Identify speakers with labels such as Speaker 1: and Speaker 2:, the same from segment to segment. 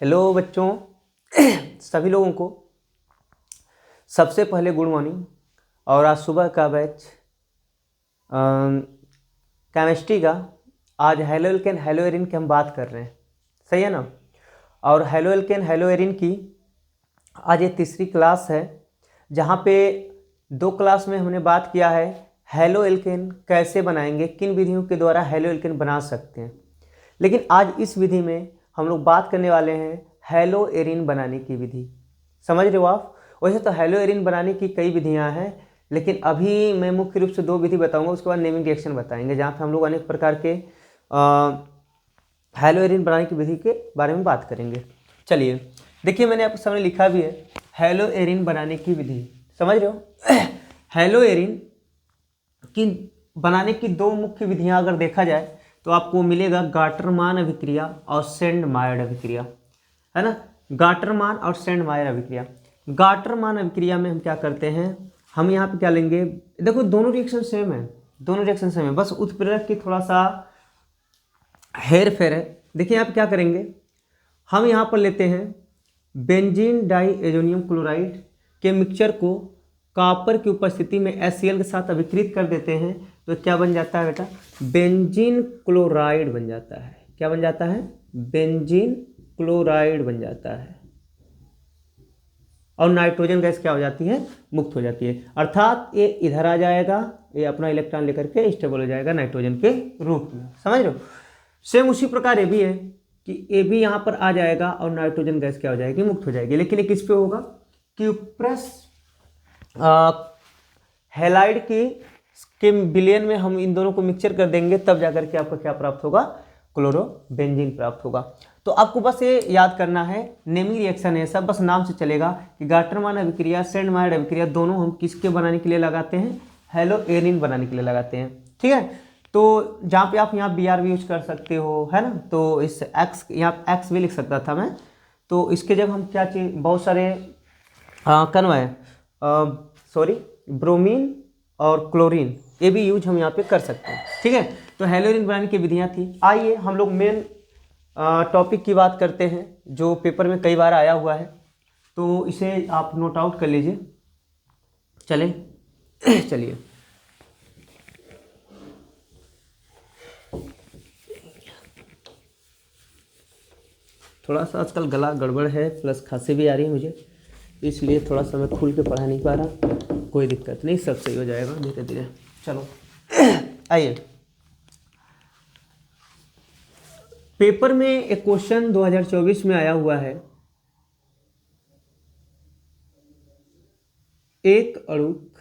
Speaker 1: Hello बच्चों सभी लोगों को सबसे पहले गुड मॉर्निंग। और आज सुबह का बैच केमिस्ट्री का आज हेलो एल्केन हेलो एरिन की हम बात कर रहे हैं, सही है ना। और हेलो एल्केन हेलो एरिन की आज ये तीसरी क्लास है, जहाँ पे दो क्लास में हमने बात किया है हेलो एल्केन कैसे बनाएंगे, किन विधियों के द्वारा हेलो एल्केन बना सकते हैं। लेकिन आज इस विधि में हम लोग बात करने वाले हैं हेलो एरिन बनाने की विधि। समझ रहे हो आप। वैसे तो हेलो एरिन बनाने की कई विधियां हैं, लेकिन अभी मैं मुख्य रूप से दो विधि बताऊंगा, उसके बाद नेमिंग रिएक्शन बताएंगे, जहाँ पे हम लोग अनेक प्रकार के हेलो एरिन बनाने की विधि के बारे में बात करेंगे। चलिए देखिए, मैंने आपके सामने लिखा भी है हेलो एरिन बनाने की विधि। समझ रहे हो। हेलो एरिन की बनाने की दो मुख्य विधियां अगर देखा जाए तो आपको मिलेगा गाटरमान अभिक्रिया और सेंडमायर अभिक्रिया, है ना। गाटरमान और सेंडमायर अभिक्रिया। गाटरमान अभिक्रिया में हम क्या करते हैं, हम यहाँ पे क्या लेंगे, देखो दोनों रिएक्शन सेम है, दोनों रिएक्शन सेम है, बस उत्प्रेरक की थोड़ा सा हेर फेर है। देखिए यहाँ पे क्या करेंगे, हम यहाँ पर लेते हैं बेंजीन डाई एजोनियम क्लोराइड के मिक्सचर को कॉपर की उपस्थिति में HCl के साथ अभिकृत कर देते हैं, तो क्या बन जाता है बेटा, बेंजीन क्लोराइड बन जाता है। क्या बन जाता है, बेंजीन क्लोराइड बन जाता है। और नाइट्रोजन गैस क्या हो जाती है, मुक्त हो जाती है। अर्थात ये इधर आ जाएगा, ये अपना इलेक्ट्रॉन लेकर के स्टेबल हो जाएगा नाइट्रोजन के रूप में। समझ रहे हो। सेम उसी प्रकार ये भी है कि ये भी यहाँ पर आ जाएगा और नाइट्रोजन गैस क्या हो जाएगी, मुक्त हो जाएगी। लेकिन ये किस पे होगा, क्यूप्रस हैलाइड के विलयन में हम इन दोनों को मिक्सचर कर देंगे, तब जाकर के आपका क्या प्राप्त होगा, क्लोरोबेंजीन प्राप्त होगा। तो आपको बस ये याद करना है, नेमिंग रिएक्शन है सब, बस नाम से चलेगा कि गाटरमान अभिक्रिया सेंडमायर अभिक्रिया दोनों हम किसके बनाने के लिए लगाते हैं, हेलो एरिन बनाने के लिए लगाते हैं। ठीक है। तो जहाँ पे आप यहाँ BR भी यूज कर सकते हो, है ना। तो इस एक्स, यहाँ एक्स भी लिख सकता था मैं, तो इसके जगह हम क्या चीज, बहुत सारे सॉरी ब्रोमीन और क्लोरीन, ये भी यूज हम यहाँ पे कर सकते हैं। ठीक है। तो हेलो एरिन बनाने की विधियाँ थी। आइए हम लोग मेन टॉपिक की बात करते हैं, जो पेपर में कई बार आया हुआ है, तो इसे आप नोट आउट कर लीजिए। चले चलिए थोड़ा सा आजकल गला गड़बड़ है, प्लस खांसी भी आ रही है मुझे, इसलिए थोड़ा सा मैं खुल के पढ़ा नहीं पा रहा। कोई दिक्कत नहीं, सब सही हो जाएगा धीरे धीरे। चलो आइए, पेपर में एक क्वेश्चन 2024 में आया हुआ है, एक अणुक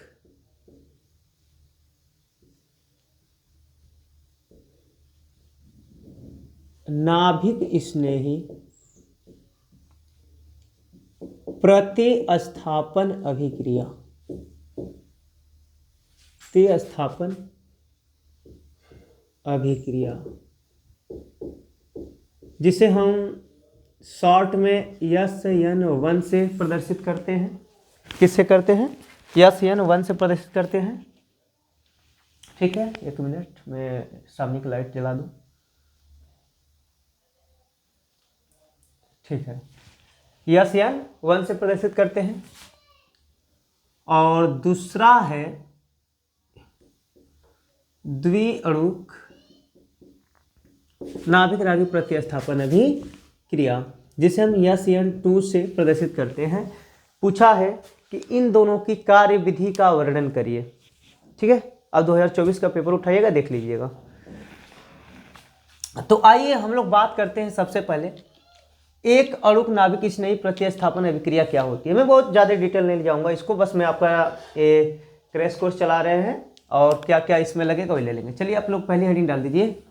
Speaker 1: नाभिक स्नेही प्रतिस्थापन अभिक्रिया, प्रतिस्थापन अभिक्रिया, जिसे हम शॉर्ट में SN1 से प्रदर्शित करते हैं। किससे करते हैं, SN1 से प्रदर्शित करते हैं। ठीक है, एक मिनट मैं सामने की लाइट जला दूं। ठीक है, SN1 से प्रदर्शित करते हैं। और दूसरा है द्विअणुक नाभिक रागी प्रतिस्थापन अभिक्रिया, जिसे हम SN2 से प्रदर्शित करते हैं। पूछा है कि इन दोनों की कार्य विधि का वर्णन करिए। ठीक है, अब 2024 का पेपर उठाइएगा, देख लीजिएगा। तो आइए हम लोग बात करते हैं सबसे पहले एक अणुक नाभिक स्नेही प्रतिस्थापन अभिक्रिया क्या होती है। मैं बहुत ज़्यादा डिटेल नहीं जाऊंगा इसको, बस मैं आपका ये क्रैश कोर्स चला रहे हैं और क्या क्या इसमें लगेगा वही ले लेंगे। चलिए आप लोग पहली हेडिंग डाल दीजिए,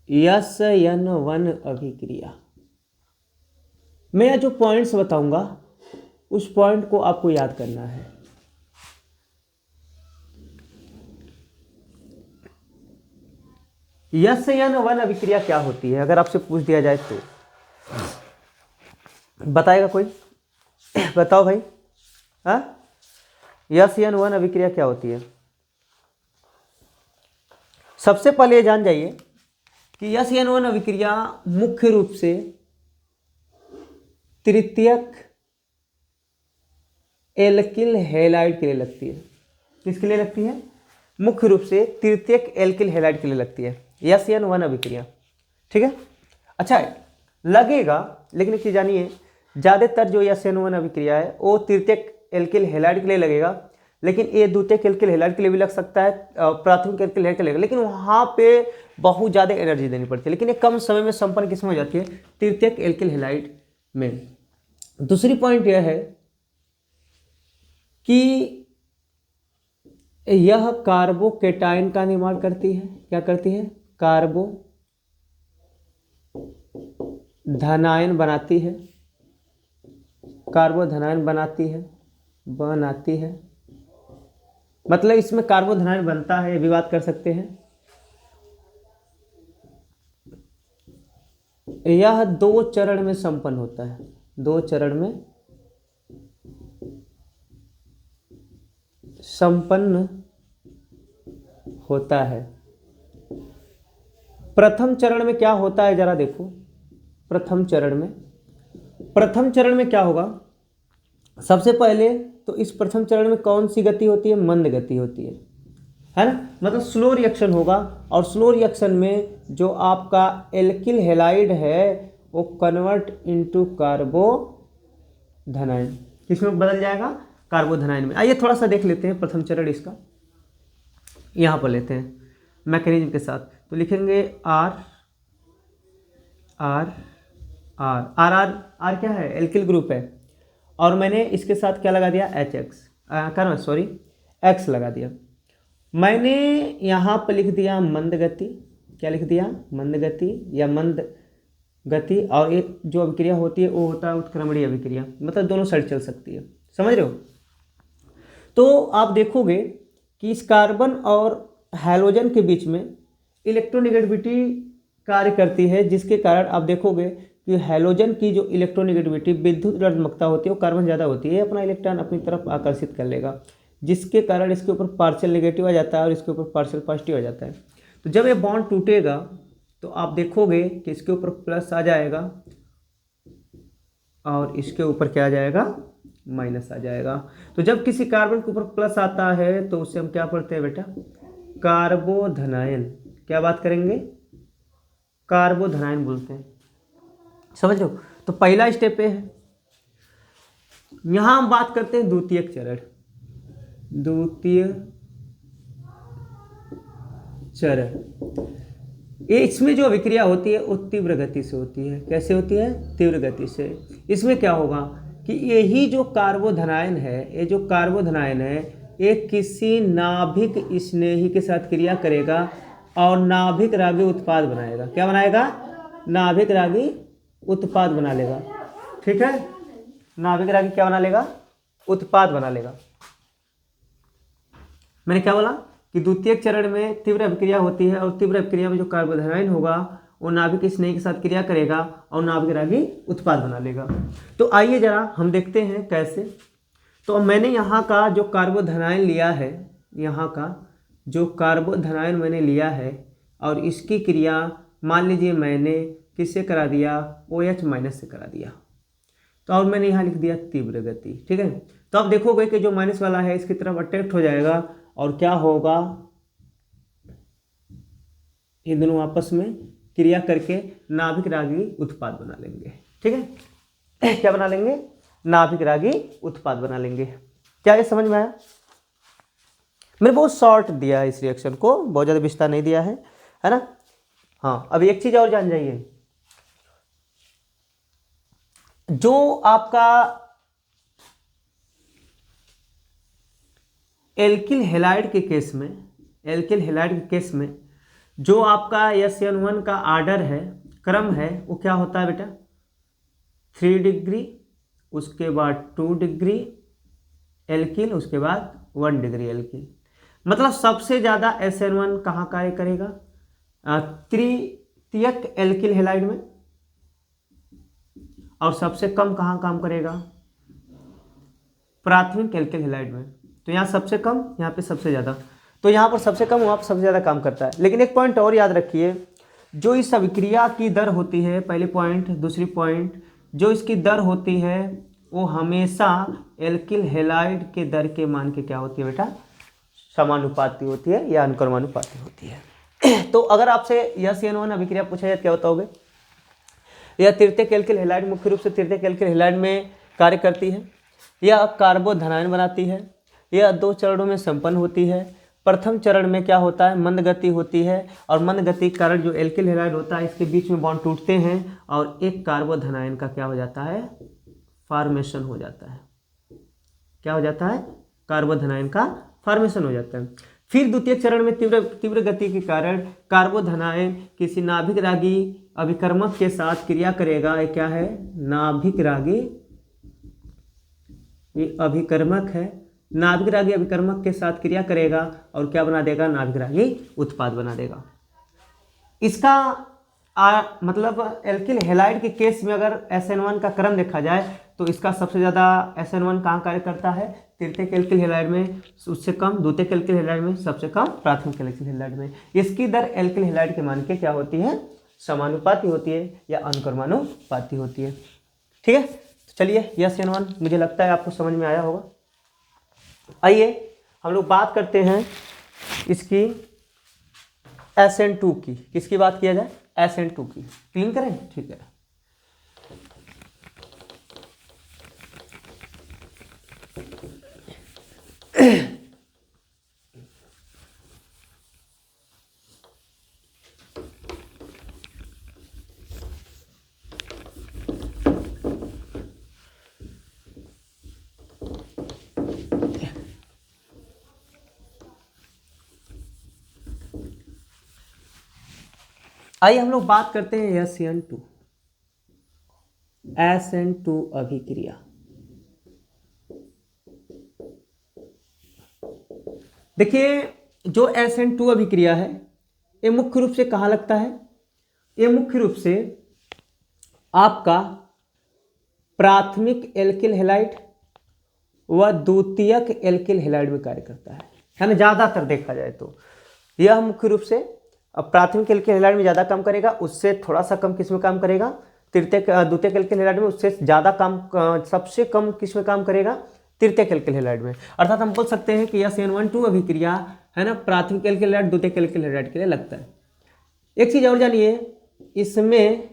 Speaker 1: SN1 अभिक्रिया। मैं जो पॉइंट्स बताऊंगा उस पॉइंट को आपको याद करना है। SN1 अभिक्रिया क्या होती है, अगर आपसे पूछ दिया जाए तो बताएगा कोई? बताओ भाई। SN1 अभिक्रिया क्या होती है? सबसे पहले ये जान जाइए कि SN1 अभिक्रिया मुख्य रूप से तृतीयक एल्किल हैलाइड के लिए लगती है। किसके लिए लगती है? मुख्य रूप से तृतीयक एल्किल हैलाइड के लिए लगती है SN1 अभिक्रिया। ठीक है, अच्छा लगेगा, लेकिन एक चीज जानिए, ज़्यादातर जो SN1 अभिक्रिया है वो तृतीयक एल्किल हैलाइड के लिए लगेगा, लेकिन ये द्वितीयक एल्किल हैलाइड के लिए भी लग सकता है, प्राथमिक एल्किल हैलाइड के लिए लगेगा, लेकिन वहाँ पे बहुत ज़्यादा एनर्जी देनी पड़ती है, लेकिन ये कम समय में संपन्न किसमें हो जाती है? तृतीयक एल्किल हैलाइड में। दूसरी पॉइंट यह है कि यह कार्बोकेटाइन का निर्माण करती है। क्या करती है? कार्बो धनायन बनाती है, कार्बोधनायन बनाती है, मतलब इसमें कार्बोधनायन बनता है, ये भी बात कर सकते हैं। यह 2 चरण में संपन्न होता है, 2 चरण में संपन्न होता है। प्रथम चरण में क्या होता है जरा देखो। प्रथम चरण में क्या होगा? सबसे पहले तो इस प्रथम चरण में कौन सी गति होती है? मंद गति होती है ना, मतलब स्लो रिएक्शन होगा, और स्लो रिएक्शन में जो आपका एल्किल हैलाइड है वो कन्वर्ट इनटू कार्बोधनायन, किसमें बदल जाएगा? कार्बोधनायन में। आइए थोड़ा सा देख लेते हैं प्रथम चरण इसका, यहाँ पर लेते हैं मैकेनिज्म के साथ। तो लिखेंगे R R R R R R क्या है? एल्किल ग्रुप है, और मैंने इसके साथ क्या लगा दिया? एक्स लगा दिया। मैंने यहाँ पर लिख दिया मंद गति। क्या लिख दिया? मंद गति या मंद गति, और एक जो अभिक्रिया होती है वो होता है उत्क्रमणीय अभिक्रिया, मतलब दोनों साइड चल सकती है, समझ रहे हो? तो आप देखोगे कि इस कार्बन और हैलोजन के बीच में इलेक्ट्रोनेगेटिविटी कार्य करती है, जिसके कारण आप देखोगे कि हैलोजन की जो इलेक्ट्रोनेगेटिविटी, विद्युत ऋणात्मकता होती है, वो कार्बन ज़्यादा होती है, अपना इलेक्ट्रॉन अपनी तरफ आकर्षित कर लेगा, जिसके कारण इसके ऊपर पार्शियल नेगेटिव आ जाता है और इसके ऊपर पार्शियल पॉजिटिव आ जाता है। तो जब ये बॉन्ड टूटेगा तो आप देखोगे कि इसके ऊपर प्लस आ जाएगा और इसके ऊपर क्या आ जाएगा? माइनस आ जाएगा। तो जब किसी कार्बन के ऊपर प्लस आता है तो उसे हम क्या पढ़ते हैं बेटा? कार्बोधनायन। क्या बात करेंगे? कार्बोधनायन बोलते हैं, समझ रहे हो? तो पहला स्टेप पे है। यहां हम बात करते हैं द्वितीयक चरण। द्वितीय चरण, ये इसमें जो अभिक्रिया होती है वो तीव्र गति से होती है। कैसे होती है? तीव्र गति से। इसमें क्या होगा कि यही जो कार्बोधनायन है, ये जो कार्बोधनायन है, ये किसी नाभिक स्नेही के साथ क्रिया करेगा और नाभिक रागी उत्पाद बनाएगा। क्या बनाएगा? नाभिक रागी उत्पाद बना लेगा। ठीक है, नाभिक रागी क्या बना लेगा? उत्पाद बना लेगा। मैंने क्या बोला कि द्वितीयक चरण में तीव्र अभिक्रिया होती है, और तीव्र अभिक्रिया में जो कार्बोधनायन होगा वो नाभिक स्नेही के साथ क्रिया करेगा और नाभिक रागी उत्पाद बना लेगा। तो आइए जरा हम देखते हैं कैसे। तो मैंने यहाँ का जो कार्बोधनायन लिया है, यहाँ का जो कार्बोधनायन मैंने लिया है, और इसकी क्रिया मान लीजिए मैंने किससे करा दिया? OH माइनस से करा दिया। तो और मैंने यहाँ लिख दिया तीव्र गति। ठीक है, तो आप देखोगे कि जो माइनस वाला है इसकी तरफ अट्रैक्ट हो जाएगा, और क्या होगा? इन दोनों आपस में क्रिया करके नाभिक रागी उत्पाद बना लेंगे। ठीक है, क्या बना लेंगे? नाभिक रागी उत्पाद बना लेंगे। क्या ये समझ में आया? मैंने बहुत शॉर्ट दिया है इस रिएक्शन को, बहुत ज़्यादा विस्तार नहीं दिया है ना? हाँ, अब एक चीज़ और जान जाइए, जो आपका एल्किल हैलाइड के केस में, एल्किल हैलाइड के केस में जो आपका SN1 का आर्डर है, क्रम है, वो क्या होता है बेटा? 3 डिग्री, उसके बाद 2 डिग्री एल्किल, उसके बाद 1 डिग्री एल्किल। मतलब सबसे ज़्यादा SN1 कहाँ कार्य करेगा? तृतीयक एल्किल हैलाइड में, और सबसे कम कहाँ काम करेगा? प्राथमिक एल्किल हैलाइड में। तो यहाँ सबसे कम, यहाँ पे सबसे ज़्यादा। तो यहाँ पर सबसे कम वहाँ पर सबसे ज़्यादा काम करता है। लेकिन एक पॉइंट और याद रखिए, जो इस अभिक्रिया की दर होती है, पहले पॉइंट, दूसरी पॉइंट, जो इसकी दर होती है वो हमेशा एल्किल हैलाइड के दर के मान के क्या होती है बेटा, समानुपाती होती है या अनुक्रमानुपाती होती है। तो अगर आपसे यह CN1 अभिक्रिया पूछा जाए क्या बताओगे? यह तृतीयक एल्किल हैलाइड, मुख्य रूप से तृतीयक एल्किल हैलाइड में कार्य करती है। यह कार्बोधनायन बनाती है। यह 2 चरणों में संपन्न होती है। प्रथम चरण में क्या होता है, मंद गति होती है, और मंद गति के कारण जो एल्किल हैलाइड होता है इसके बीच में बॉन्ड टूटते हैं और एक कार्बोधनायन का क्या हो जाता है, फॉर्मेशन हो जाता है। क्या हो जाता है, कार्बोधनायन का फॉर्मेशन हो जाता है। फिर द्वितीय चरण में तीव्र गति के कारण कार्बोधनायन किसी नाभिक रागी अभिकर्मक के साथ क्रिया करेगा। ये क्या है, नाभिक रागी, ये अभिकर्मक है, नाभिक रागी अभिकर्मक के साथ क्रिया करेगा और क्या बना देगा, नाभिक रागी उत्पाद बना देगा। इसका मतलब एल्किल हैलाइड के केस में अगर SN1 का क्रम देखा जाए तो इसका सबसे ज़्यादा SN1 कहाँ कार्य करता है, तृतीयक एल्किल हैलाइड में, उससे कम द्वितीयक एल्किल हैलाइड में, सबसे कम प्राथमिक एल्किल हैलाइड में। इसकी दर एल्किल हैलाइड के मान के क्या होती है, समानुपाती होती है या अनुक्रमानुपाती होती है। ठीक है, तो चलिए यह SN1 मुझे लगता है आपको समझ में आया होगा। आइए हम लोग बात करते हैं इसकी SN2 की। किसकी बात किया जाए, SN2 की। क्लीन करें, ठीक है। आइए हम लोग बात करते हैं SN2 अभिक्रिया। देखिए जो SN2 अभिक्रिया है ये मुख्य रूप से कहाँ लगता है, ये मुख्य रूप से आपका प्राथमिक एल्किल हैलाइड व द्वितीयक एल्किल हैलाइड में कार्य करता है ना, ज़्यादातर देखा जाए तो यह मुख्य रूप से अब प्राथमिक एल्किल हैलाइड में ज़्यादा काम करेगा, उससे थोड़ा सा कम किस में काम करेगा, द्वितीयक एल्किल हैलाइड में, उससे ज़्यादा काम, सबसे कम किस में काम करेगा, तृतीयक एल्किल हैलाइड में। अर्थात हम बोल सकते हैं कि यह SN1 अभिक्रिया है ना, प्राथमिक एल्किल हैलाइड द्वितीयक एल्किल हैलाइड के लिए लगता है। एक चीज़ और जानिए, इसमें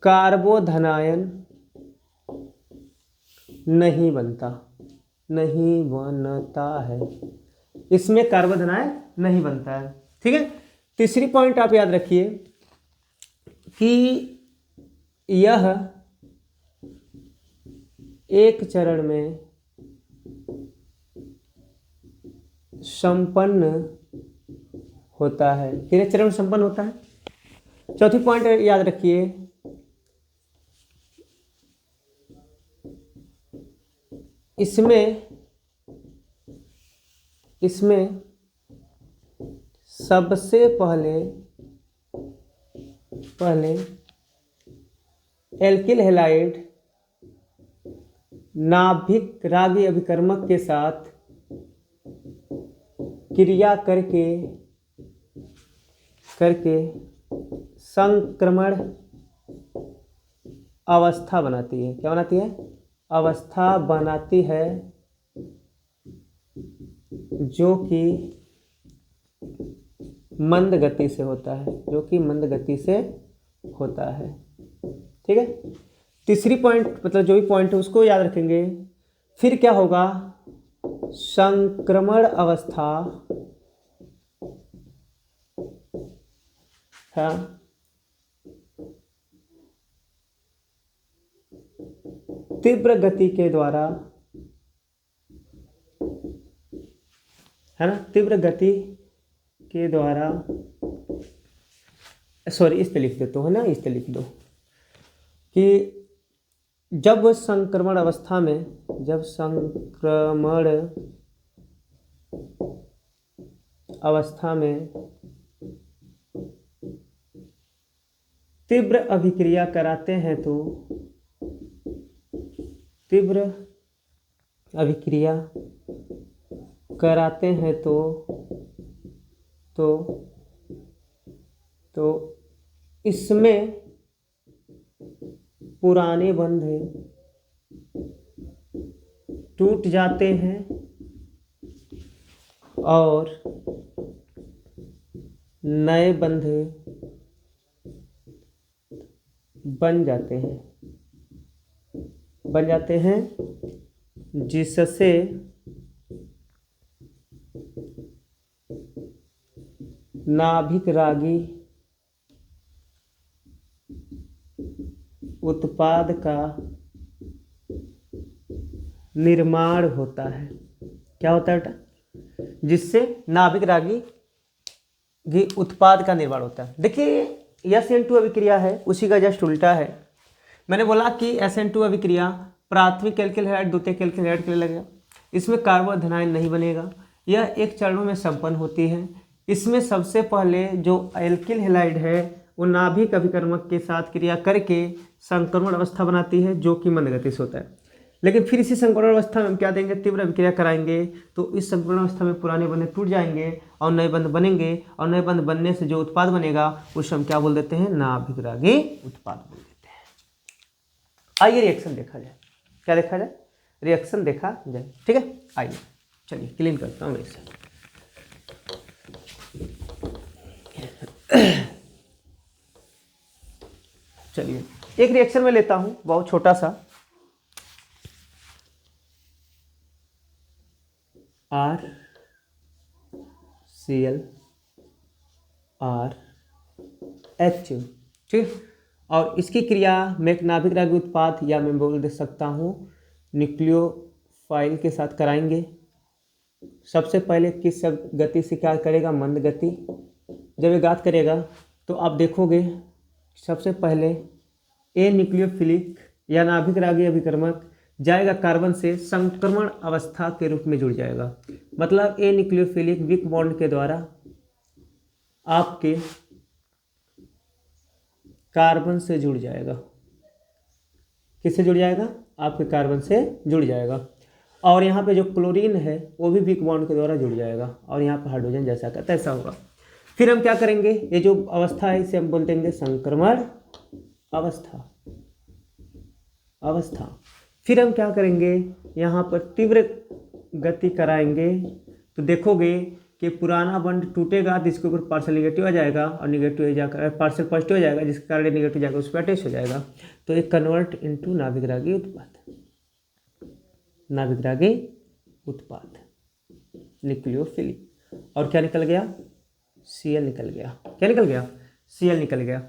Speaker 1: कार्बोधनायन नहीं बनता है, इसमें कार्बोधनायन नहीं बनता है। ठीक है, तीसरी पॉइंट आप याद रखिए कि यह एक चरण में संपन्न होता है, कितने चरण में संपन्न होता है। चौथी पॉइंट याद रखिए, इसमें सबसे पहले एल्किल हैलाइड नाभिक रागी अभिकर्मक के साथ क्रिया करके संक्रमण अवस्था बनाती है। क्या बनाती है, अवस्था बनाती है, जो कि मंद गति से होता है, ठीक है। तीसरी पॉइंट मतलब जो भी पॉइंट है उसको याद रखेंगे। फिर क्या होगा, संक्रमण अवस्था है तीव्र गति के द्वारा, है ना, तीव्र गति के द्वारा, सॉरी इस पे लिख देता हूँ, है ना, इस पे लिख दो कि जब संक्रमण अवस्था में तीव्र अभिक्रिया कराते हैं तो तीव्र अभिक्रिया कराते हैं तो इसमें पुराने बंध टूट जाते हैं और नए बंध बन जाते हैं जिससे नाभिक रागी उत्पाद का निर्माण होता है। क्या होता है बेटा? जिससे नाभिक रागी उत्पाद का निर्माण होता है। देखिए SN2 अभिक्रिया है, उसी का जस्ट उल्टा है। मैंने बोला कि SN2 अभिक्रिया प्राथमिक एल्किल हैलाइड द्वितीयक एल्किल हैलाइड के लिए लगेगा। इसमें कार्बोधनाइन नहीं बनेगा, यह एक चरणों में संपन्न होती है। इसमें सबसे पहले जो एल्किल हैलाइड है वो नाभिक अभिकर्मक के साथ क्रिया करके संक्रमण अवस्था बनाती है, जो कि मंदगति से होता है। लेकिन फिर इसी संक्रमण अवस्था में हम क्या देंगे? तीव्र अभिक्रिया कराएंगे, तो इस संक्रमण अवस्था में पुराने बंध टूट जाएंगे और नए बंध बनेंगे, और नए बंध बनने से जो उत्पाद बनेगा उसे हम क्या बोल देते हैं? नाभिक रागी उत्पाद बोल देते हैं। आइए रिएक्शन देखा जाए। क्या देखा जाए? रिएक्शन देखा जाए। ठीक है, आइए चलिए क्लीन करता हूँ इसे। चलिए एक रिएक्शन में लेता हूं, बहुत छोटा सा। RCl RH, ठीक। और इसकी क्रिया मैं एक नाभिक रागी उत्पाद या मैं बोल दे सकता हूं न्यूक्लियोफाइल के साथ कराएंगे। सबसे पहले किस गति से क्या करेगा? मंद गति। जब ये घात करेगा तो आप देखोगे सबसे पहले ए न्यूक्लियोफिलिक या नाभिक रागी अभिकर्मक जाएगा कार्बन से संक्रमण अवस्था के रूप में जुड़ जाएगा। मतलब ए न्यूक्लियोफिलिक वीक बॉन्ड के द्वारा आपके कार्बन से जुड़ जाएगा। किससे जुड़ जाएगा? आपके कार्बन से जुड़ जाएगा। और यहाँ पे जो क्लोरीन है वो भी वीक बॉन्ड के द्वारा जुड़ जाएगा, और यहाँ पर हाइड्रोजन जैसा का तैसा होगा। फिर हम क्या करेंगे? ये जो अवस्था है इसे हम बोल देंगे संक्रमण अवस्था। फिर हम क्या करेंगे? यहाँ पर तीव्र गति कराएंगे, तो देखोगे कि पुराना बंध टूटेगा तो इसके ऊपर पार्शियल नेगेटिव आ जाएगा, और नेगेटिव जाकर पार्शियल पॉजिटिव हो जाएगा, जिसके कारण नेगेटिव जाकर उस पर अटैच हो जाएगा। तो ये कन्वर्ट इनटू नाभिक रागी उत्पाद न्यूक्लियोफिलिक। और क्या निकल गया? Cl निकल गया। क्या निकल गया? Cl निकल गया।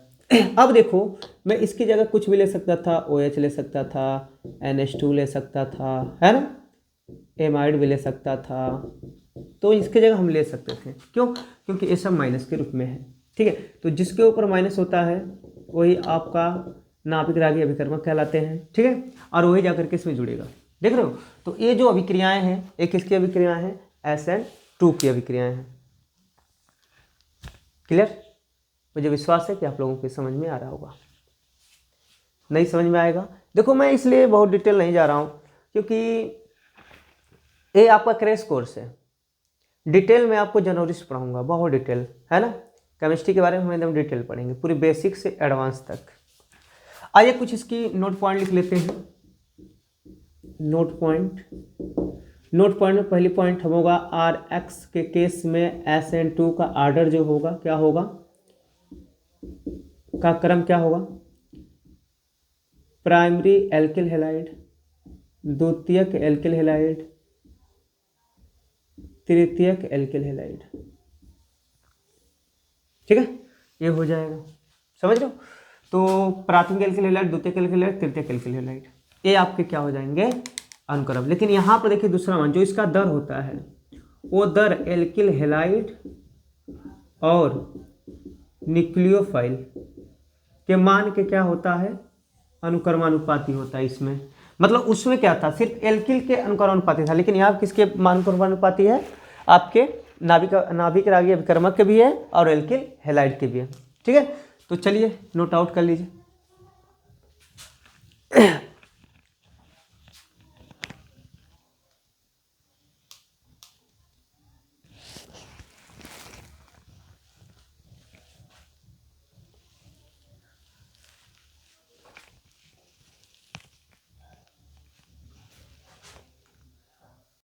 Speaker 1: अब देखो, मैं इसकी जगह कुछ भी ले सकता था, OH ले सकता था, NH2 ले सकता था, है ना, एमाइड भी ले सकता था। तो इसकी जगह हम ले सकते थे। क्यों? क्योंकि ये सब माइनस के रूप में है। ठीक है, तो जिसके ऊपर माइनस होता है वही आपका नाभिक रागी अभिकर्मक कहलाते हैं। ठीक है, और वही जाकर के इसमें जुड़ेगा। देख रहे हो? तो ये जो अभिक्रियाएं हैं, एक किसकी अभिक्रियाएं हैं? SN2 की अभिक्रियाएं हैं। क्लियर? मुझे विश्वास है कि आप लोगों को समझ में आ रहा होगा। नहीं समझ में आएगा? देखो, मैं इसलिए बहुत डिटेल नहीं जा रहा हूं क्योंकि ये आपका क्रैश कोर्स है। डिटेल में आपको जनवरी से पढ़ाऊंगा, बहुत डिटेल, है ना। केमिस्ट्री के बारे में हम एकदम डिटेल पढ़ेंगे, पूरी बेसिक से एडवांस तक। आइए कुछ इसकी नोट पॉइंट लिख लेते हैं। नोट पॉइंट में पहली पॉइंट हम होगा RX के केस में SN2 का आर्डर जो होगा क्या होगा? का क्रम क्या होगा? प्राइमरी एल्किल हैलाइड, द्वितीयक एल्किल हैलाइड, तृतीयक एल्किल हैलाइड। ठीक है, ये हो जाएगा। समझ रहे हो? तो प्राथमिक एल्किल हैलाइड, द्वितीयक एल्किल हैलाइड, तृतीयक एल्किल हैलाइड, ये आपके क्या हो जाएंगे? अनुक्रम। लेकिन यहाँ पर देखिए दूसरा मान जो इसका दर होता है वो दर एल्किल हैलाइड और न्यूक्लियोफाइल के मान के क्या होता है? अनुक्रमानुपाती होता है इसमें। मतलब उसमें क्या था? सिर्फ एल्किल के अनुक्रमानुपाती था, लेकिन यहाँ किसके अनुक्रमानुपाती है? आपके नाभिक रागी अभिकर्मक के भी है और एल्किल हैलाइड के भी है। ठीक है, तो चलिए नोट आउट कर लीजिए।